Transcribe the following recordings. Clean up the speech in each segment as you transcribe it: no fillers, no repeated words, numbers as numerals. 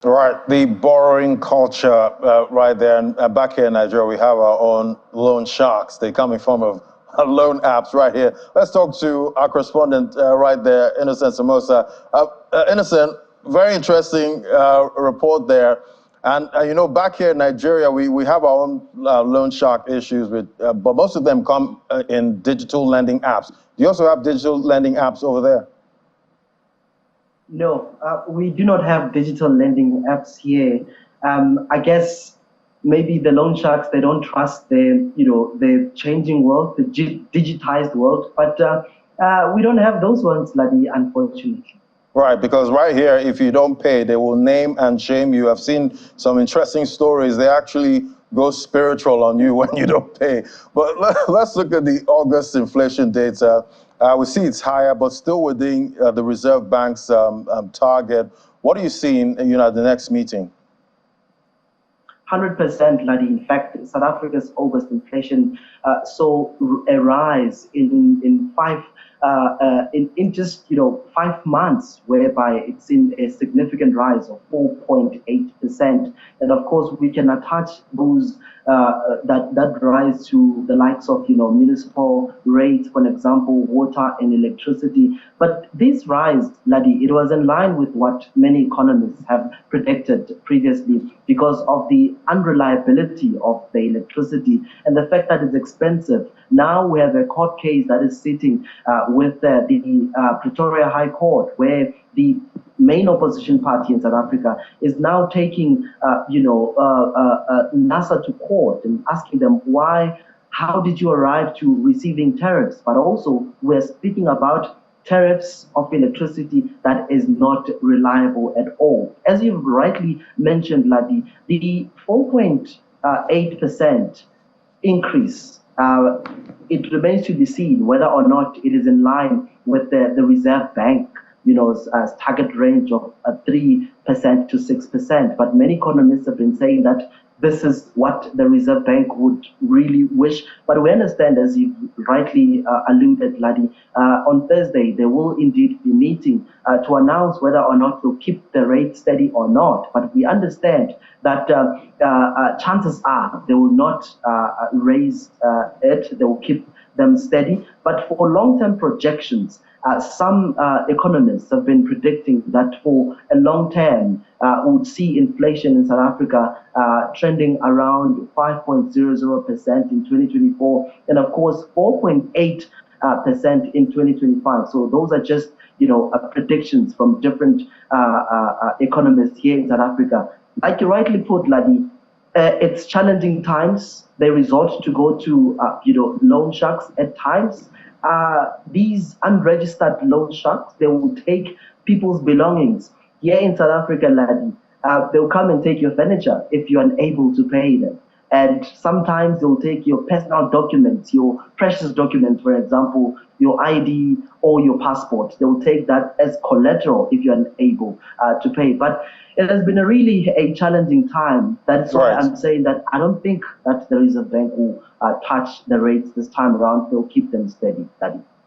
Right, the borrowing culture right there. And back here in Nigeria, we have our own loan sharks. They come in form of loan apps right here. Let's talk to our correspondent right there, Innocent Samosa. Innocent, very interesting report there. And, back here in Nigeria, we have our own loan shark issues, but most of them come in digital lending apps. Do you also have digital lending apps over there? No, we do not have digital lending apps here. I guess maybe the loan sharks, they don't trust the changing world, the digitized world, but we don't have those ones, Ladi, unfortunately. Right, because right here, if you don't pay, they will name and shame you. I've seen some interesting stories. They actually go spiritual on you when you don't pay. But let's look at the August inflation data. We see it's higher, but still within the Reserve Bank's target. What are you seeing, at the next meeting? 100%, Ladi. In fact, South Africa's August inflation saw a rise in just 5 months, whereby it's in a significant rise of 4.8%. And of course, we can attach those that rise to the likes of municipal rates, for example, water and electricity. But this rise, Ladi, it was in line with what many economists have predicted previously because of the unreliability of the electricity and the fact that it's expensive. Now we have a court case that is sitting with the Pretoria High Court, where the main opposition party in South Africa is now taking, NASA to court and asking them how did you arrive to receiving tariffs? But also we're speaking about tariffs of electricity that is not reliable at all. As you've rightly mentioned, Ladi, the 4.8% increase, it remains to be seen whether or not it is in line with the Reserve Bank target range of 3% to 6%. But many economists have been saying that this is what the Reserve Bank would really wish. But we understand, as you rightly alluded, Ladi, on Thursday, they will indeed be meeting to announce whether or not they'll keep the rate steady or not. But we understand that chances are they will not raise it. They will keep them steady. But for long-term projections, some economists have been predicting that for a long term, we would see inflation in South Africa trending around 5.00% in 2024, and of course 4.8% in 2025. So those are just predictions from different economists here in South Africa. Like you rightly put, Ladi, it's challenging times. They resort to go to loan sharks at times. These unregistered loan sharks, they will take people's belongings. Here in South Africa, Ladi, they'll come and take your furniture if you're unable to pay them. And sometimes they'll take your personal documents, your precious documents, for example, your ID or your passport. They'll take that as collateral if you're unable to pay. But it has been a challenging time. That's why I'm saying that I don't think that the Reserve Bank will touch the rates this time around. They'll keep them steady.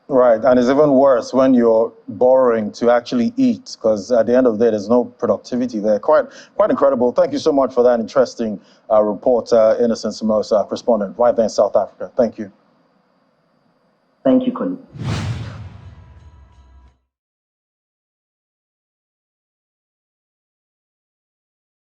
Right, and it's even worse when you're borrowing to actually eat, because at the end of the day, there's no productivity there. Quite incredible. Thank you so much for that interesting report, Innocent Samosa, correspondent right there in South Africa. Thank you. Thank you, Colin.